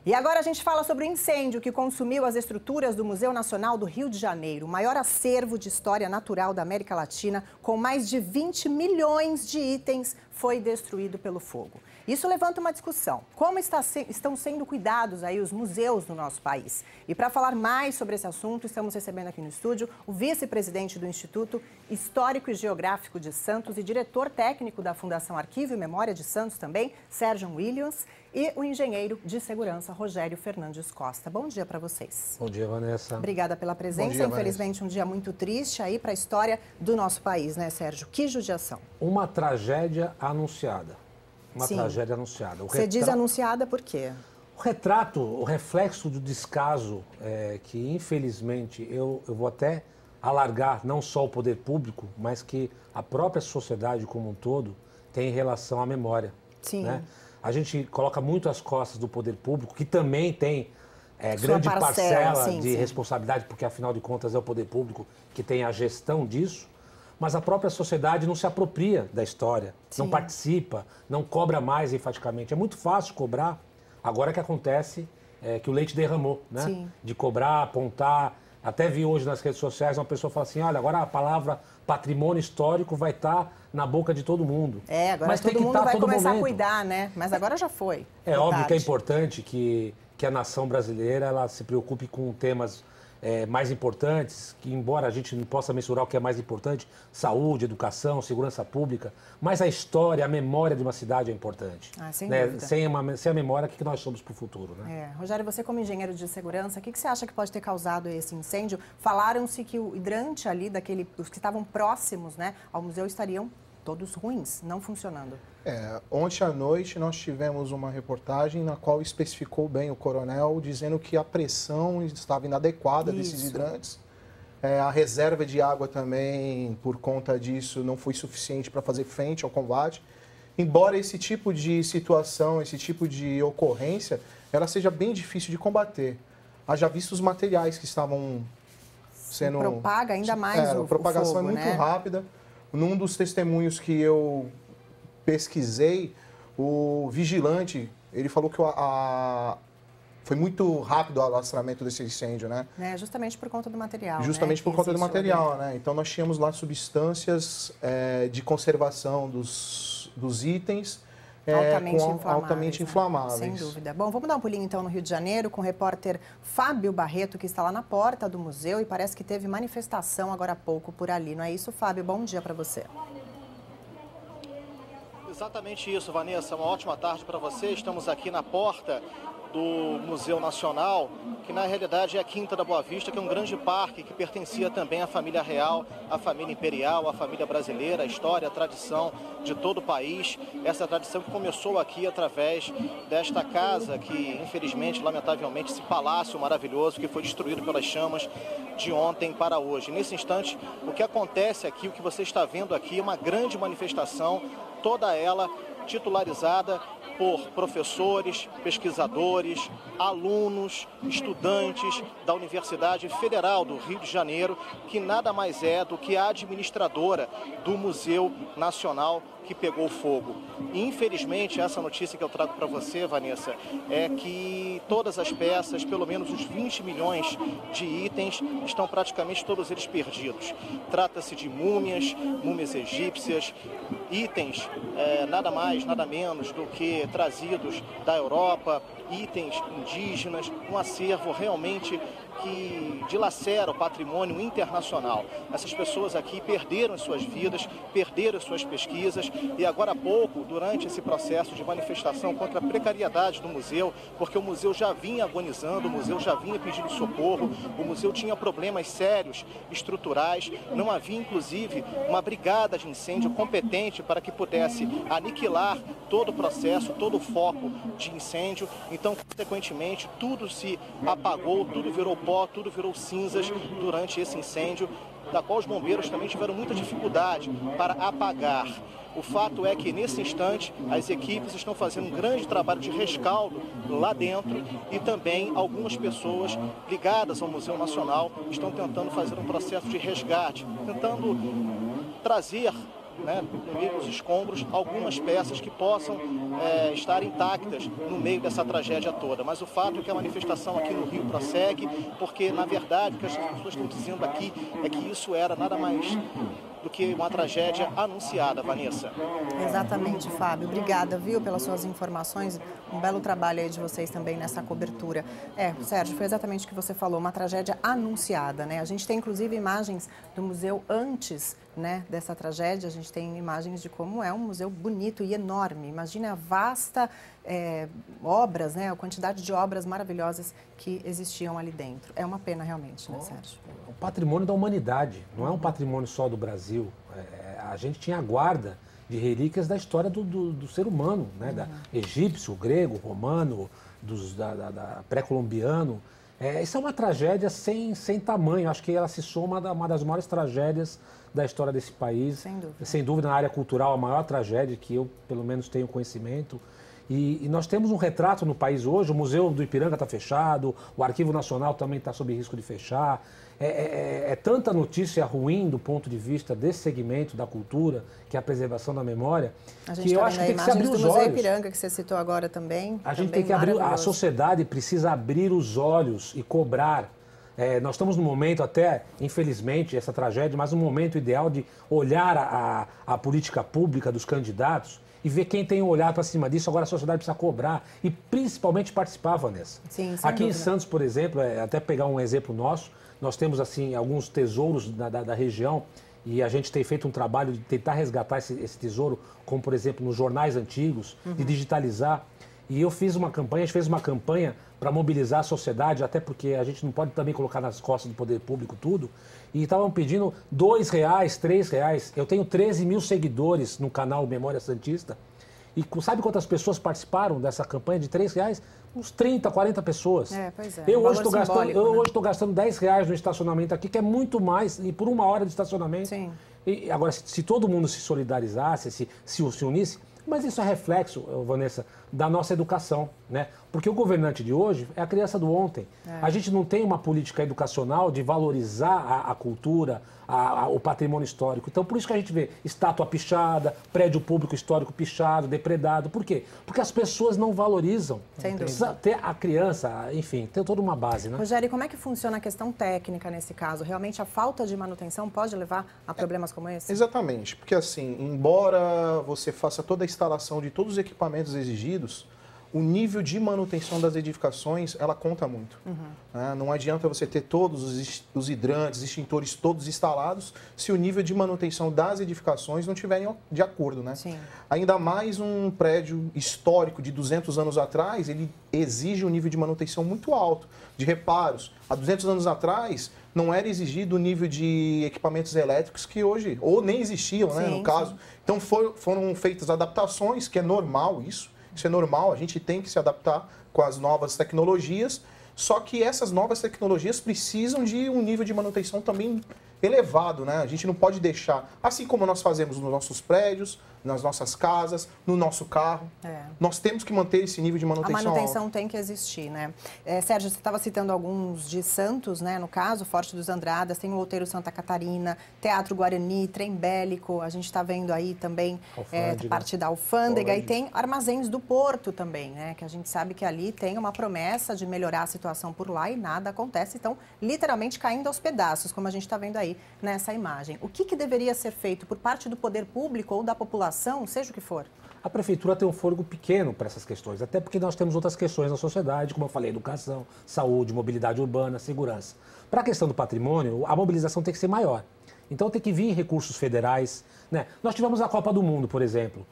E agora a gente fala sobre o incêndio que consumiu as estruturas do Museu Nacional do Rio de Janeiro, o maior acervo de história natural da América Latina, com mais de 20 milhões de itens, foi destruído pelo fogo. Isso levanta uma discussão. Como estão sendo cuidados aí os museus no nosso país? E para falar mais sobre esse assunto, estamos recebendo aqui no estúdio o vice-presidente do Instituto Histórico e Geográfico de Santos e diretor técnico da Fundação Arquivo e Memória de Santos também, Sérgio Williams, e o engenheiro de segurança, Rogério Fernandes Costa. Bom dia para vocês. Bom dia, Vanessa. Obrigada pela presença. Bom dia, infelizmente, um dia muito triste aí para a história do nosso país, né, Sérgio? Que judiação. Uma tragédia anunciada. Uma Sim. tragédia anunciada. Você diz anunciada por quê? O retrato, o reflexo do descaso que, infelizmente, eu vou até alargar não só o poder público, mas que a própria sociedade como um todo tem em relação à memória. Sim. Né? A gente coloca muito as costas do poder público, que também tem grande parcela sim, de sim. responsabilidade, porque afinal de contas é o poder público que tem a gestão disso, mas a própria sociedade não se apropria da história, Sim. não participa, não cobra mais enfaticamente. É muito fácil cobrar, agora que acontece que o leite derramou, né? Sim. De cobrar, apontar. Até vi hoje nas redes sociais uma pessoa falar assim, olha, agora a palavra patrimônio histórico vai estar na boca de todo mundo. Agora mas todo mundo vai começar a cuidar, né? Mas agora já foi. É óbvio que é importante que a nação brasileira ela se preocupe com temas mais importantes, que embora a gente não possa mensurar o que é mais importante, saúde, educação, segurança pública, mas a história, a memória de uma cidade é importante. Sem né? dúvida. Sem a memória, o que nós somos para o futuro, né? Rogério, você como engenheiro de segurança, o que você acha que pode ter causado esse incêndio? Falaram-se que o hidrante ali, os que estavam próximos, né, ao museu estariam todos ruins, não funcionando. Ontem à noite nós tivemos uma reportagem na qual especificou bem o coronel, dizendo que a pressão estava inadequada desses hidrantes. A reserva de água também, por conta disso, não foi suficiente para fazer frente ao combate. Embora esse tipo de situação, esse tipo de ocorrência, ela seja bem difícil de combater. Haja visto os materiais que estavam sendo... Propaga ainda mais a propagação fogo, é muito né? rápida. Num dos testemunhos que eu pesquisei, o vigilante, ele falou que foi muito rápido o alastramento desse incêndio, né? Justamente por conta do material. Justamente por conta do material, né? Então nós tínhamos lá substâncias de conservação dos itens altamente inflamáveis. Sem dúvida. Bom, vamos dar um pulinho então no Rio de Janeiro com o repórter Fábio Barreto, que está lá na porta do museu e parece que teve manifestação agora há pouco por ali. Não é isso, Fábio? Bom dia para você. Exatamente isso, Vanessa. Uma ótima tarde para você. Estamos aqui na porta do Museu Nacional, que na realidade é a Quinta da Boa Vista, que é um grande parque que pertencia também à família real, à família imperial, à família brasileira, a história, a tradição de todo o país. Essa tradição que começou aqui através desta casa que, infelizmente, lamentavelmente, esse palácio maravilhoso que foi destruído pelas chamas de ontem para hoje. Nesse instante, o que acontece aqui, o que você está vendo aqui, é uma grande manifestação, toda ela titularizada por professores, pesquisadores, alunos, estudantes da Universidade Federal do Rio de Janeiro, que nada mais é do que a administradora do Museu Nacional que pegou fogo. E, infelizmente, essa notícia que eu trago para você, Vanessa, é que todas as peças, pelo menos os 20 milhões de itens, estão praticamente todos eles perdidos. Trata-se de múmias egípcias, itens nada mais, nada menos do que trazidos da Europa, itens indígenas, um acervo realmente que dilacera o patrimônio internacional. Essas pessoas aqui perderam as suas vidas, perderam as suas pesquisas e agora há pouco, durante esse processo de manifestação contra a precariedade do museu, porque o museu já vinha agonizando, o museu já vinha pedindo socorro, o museu tinha problemas sérios, estruturais, não havia inclusive uma brigada de incêndio competente para que pudesse aniquilar todo o processo, todo o foco de incêndio. Então, consequentemente, tudo se apagou, tudo virou pó, tudo virou cinzas durante esse incêndio, da qual os bombeiros também tiveram muita dificuldade para apagar. O fato é que, nesse instante, as equipes estão fazendo um grande trabalho de rescaldo lá dentro e também algumas pessoas ligadas ao Museu Nacional estão tentando fazer um processo de resgate, tentando trazer né, no meio dos escombros, algumas peças que possam estar intactas no meio dessa tragédia toda. Mas o fato é que a manifestação aqui no Rio prossegue, porque, na verdade, o que as pessoas estão dizendo aqui é que isso era nada mais do que uma tragédia anunciada, Vanessa. Exatamente, Fábio. Obrigada, viu, pelas suas informações. Um belo trabalho aí de vocês também nessa cobertura. Sérgio, foi exatamente o que você falou, uma tragédia anunciada, né? A gente tem, inclusive, imagens do museu antes, né, dessa tragédia. A gente tem imagens de como é um museu bonito e enorme. Imagina a vasta obras, né, a quantidade de obras maravilhosas que existiam ali dentro. É uma pena, realmente, né, Sérgio? O patrimônio da humanidade, não é um patrimônio só do Brasil. A gente tinha a guarda de relíquias da história do ser humano, né? Da egípcio, grego, romano, da pré-colombiano. Isso é uma tragédia sem tamanho. Acho que ela se soma a uma das maiores tragédias da história desse país. Sem dúvida. Sem dúvida, na área cultural, a maior tragédia que eu, pelo menos, tenho conhecimento. E nós temos um retrato no país hoje, o Museu do Ipiranga está fechado, o Arquivo Nacional também está sob risco de fechar. É tanta notícia ruim do ponto de vista desse segmento da cultura, que é a preservação da memória, que eu acho que tem que se abrir os olhos. do Museu Ipiranga, que você citou agora também. A gente tem que abrir, a sociedade precisa abrir os olhos e cobrar. Nós estamos num momento até, infelizmente, essa tragédia, mas um momento ideal de olhar a política pública dos candidatos e ver quem tem um olhar para cima disso. Agora a sociedade precisa cobrar e principalmente participar, Vanessa. Sim, aqui em Santos, por exemplo, até pegar um exemplo nosso, nós temos assim alguns tesouros da região e a gente tem feito um trabalho de tentar resgatar esse tesouro, como por exemplo nos jornais antigos, de digitalizar. E eu fiz uma campanha, a gente fez uma campanha para mobilizar a sociedade, até porque a gente não pode também colocar nas costas do poder público tudo. E estavam pedindo R$2, R$3. Eu tenho 13 mil seguidores no canal Memória Santista. E sabe quantas pessoas participaram dessa campanha de R$3? Uns 30, 40 pessoas. Pois é. Eu hoje estou gastando R$10 no estacionamento aqui, que é muito mais, e por 1 hora de estacionamento. Sim. E agora, se todo mundo se solidarizasse, se unisse, mas isso é reflexo, Vanessa, da nossa educação, né? Porque o governante de hoje é a criança do ontem. A gente não tem uma política educacional de valorizar a cultura, o patrimônio histórico. Então, por isso que a gente vê estátua pichada, prédio público histórico pichado, depredado. Por quê? Porque as pessoas não valorizam. Sem dúvida. Precisa ter a criança, enfim, tem toda uma base, né? Rogério, como é que funciona a questão técnica nesse caso? Realmente a falta de manutenção pode levar a problemas como esse? Exatamente, porque assim, embora você faça toda a instalação de todos os equipamentos exigidos, o nível de manutenção das edificações, ela conta muito. Não adianta você ter todos os hidrantes, extintores todos instalados, se o nível de manutenção das edificações não estiverem de acordo, né? Sim. Ainda mais um prédio histórico de 200 anos atrás, ele exige um nível de manutenção muito alto, de reparos. Há 200 anos atrás, não era exigido o nível de equipamentos elétricos que hoje, ou nem existiam, né, no caso. Sim. Então foram feitas adaptações, que é normal isso. Isso é normal, a gente tem que se adaptar com as novas tecnologias, só que essas novas tecnologias precisam de um nível de manutenção também elevado, né? A gente não pode deixar, assim como nós fazemos nos nossos prédios, nas nossas casas, no nosso carro, nós temos que manter esse nível de manutenção alto. A manutenção tem que existir, né? Sérgio, você estava citando alguns de Santos, né? No caso, Forte dos Andradas, tem o Outeiro Santa Catarina, Teatro Guarani, Trem Bélico, a gente está vendo aí também parte da Alfândega, e tem Armazéns do Porto também, né? Que a gente sabe que ali tem uma promessa de melhorar a situação por lá e nada acontece, então literalmente caindo aos pedaços, como a gente está vendo aí nessa imagem. O que deveria ser feito por parte do poder público ou da população, seja o que for? A prefeitura tem um fôlego pequeno para essas questões, até porque nós temos outras questões na sociedade, como eu falei, educação, saúde, mobilidade urbana, segurança. Para a questão do patrimônio, a mobilização tem que ser maior. Então tem que vir recursos federais, né? Nós tivemos a Copa do Mundo, por exemplo.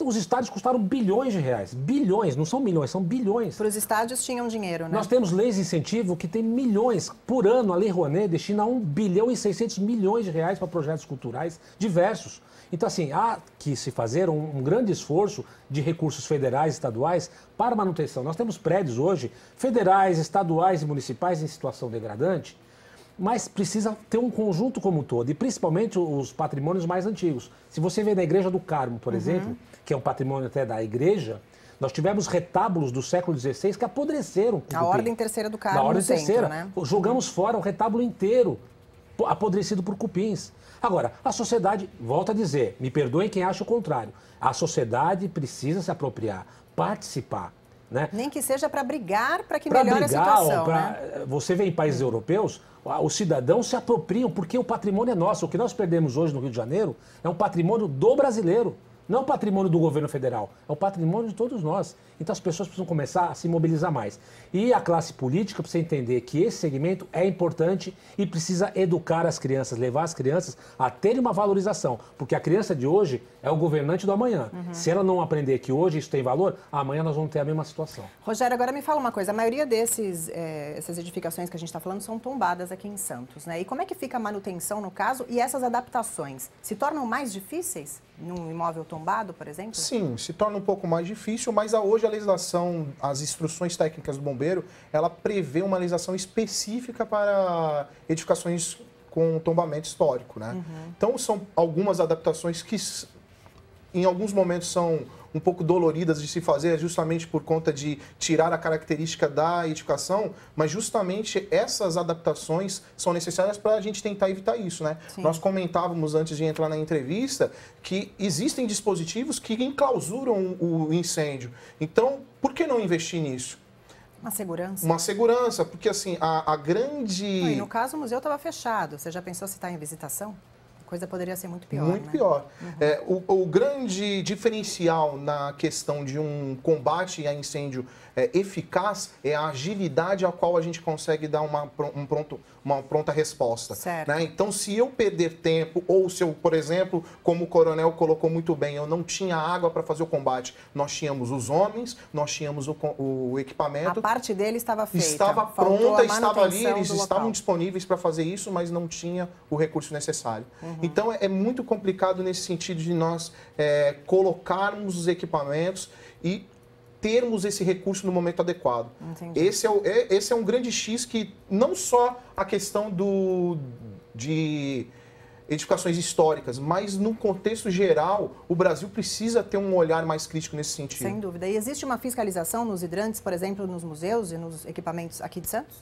Os estádios custaram bilhões de reais. Bilhões, não são milhões, são bilhões. Para os estádios tinham dinheiro, né? Nós temos leis de incentivo que tem milhões. Por ano, a Lei Rouanet destina 1 bilhão e 600 milhões de reais para projetos culturais diversos. Então, assim, há que se fazer um grande esforço de recursos federais e estaduais para manutenção. Nós temos prédios hoje, federais, estaduais e municipais em situação degradante, mas precisa ter um conjunto como um todo, e principalmente os patrimônios mais antigos. Se você vê na Igreja do Carmo, por exemplo, que é um patrimônio até da igreja, nós tivemos retábulos do século XVI que apodreceram. A Ordem Terceira do Carmo, da Ordem Terceira, né? Jogamos fora o retábulo inteiro. apodrecido por cupins. Agora, a sociedade, volta a dizer, me perdoem quem acha o contrário, a sociedade precisa se apropriar, participar. Né? Nem que seja para brigar para que melhore a situação. Né? Você vê em países europeus, os cidadãos se apropriam porque o patrimônio é nosso. O que nós perdemos hoje no Rio de Janeiro é um patrimônio do brasileiro. Não é o patrimônio do governo federal, é o patrimônio de todos nós. Então as pessoas precisam começar a se mobilizar mais. E a classe política precisa entender que esse segmento é importante e precisa educar as crianças, levar as crianças a terem uma valorização. Porque a criança de hoje é o governante do amanhã. Se ela não aprender que hoje isso tem valor, amanhã nós vamos ter a mesma situação. Rogério, agora me fala uma coisa. A maioria essas edificações que a gente está falando são tombadas aqui em Santos, né? E como é que fica a manutenção no caso e essas adaptações? Se tornam mais difíceis num imóvel tombado, por exemplo? Sim, se torna um pouco mais difícil, mas hoje a legislação, as instruções técnicas do bombeiro, ela prevê uma legislação específica para edificações com tombamento histórico, né? Então, são algumas adaptações que, em alguns momentos, são um pouco doloridas de se fazer, justamente por conta de tirar a característica da edificação, mas justamente essas adaptações são necessárias para a gente tentar evitar isso, né? Sim. Nós comentávamos antes de entrar na entrevista que existem dispositivos que enclausuram o incêndio. Então, por que não investir nisso? Uma segurança? Uma segurança, porque assim, a grande... E no caso, o museu estava fechado. Você já pensou se está em visitação? A coisa poderia ser muito pior, Muito pior. O grande diferencial na questão de um combate a incêndio eficaz é a agilidade a qual a gente consegue dar uma pronta resposta. Certo. Né? Então, se eu perder tempo, ou se eu, por exemplo, como o coronel colocou muito bem, eu não tinha água para fazer o combate, nós tínhamos os homens, nós tínhamos o equipamento. A parte dele estava feita. Estava pronta, estava ali, eles estavam disponíveis para fazer isso, mas não tinha o recurso necessário. Então, é muito complicado nesse sentido de nós colocarmos os equipamentos e termos esse recurso no momento adequado. Entendi. Esse é um grande X que não só a questão de edificações históricas, mas no contexto geral, o Brasil precisa ter um olhar mais crítico nesse sentido. Sem dúvida. E existe uma fiscalização nos hidrantes, por exemplo, nos museus e nos equipamentos aqui de Santos?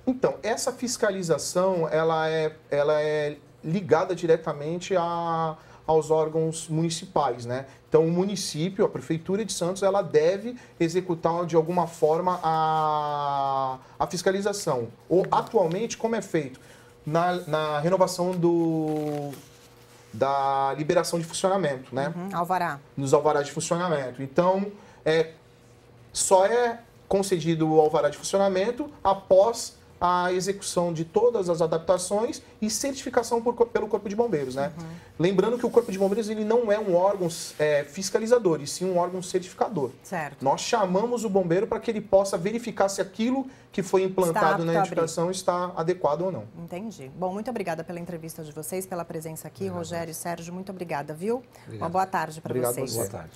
Então, essa fiscalização, ela é ligada diretamente aos órgãos municipais, né? Então, o município, a Prefeitura de Santos, ela deve executar de alguma forma a fiscalização. Ou, atualmente, como é feito? Na renovação da liberação de funcionamento, né? Alvará. Nos alvarás de funcionamento. Então, só é concedido o alvará de funcionamento após a execução de todas as adaptações e certificação pelo Corpo de Bombeiros, né? Lembrando que o Corpo de Bombeiros ele não é um órgão fiscalizador, e sim um órgão certificador. Certo. Nós chamamos o bombeiro para que ele possa verificar se aquilo que foi implantado na edificação está adequado ou não. Entendi. Bom, muito obrigada pela entrevista de vocês, pela presença aqui. Rogério e Sérgio, muito obrigada, viu? Obrigado. Uma boa tarde para vocês. Boa tarde.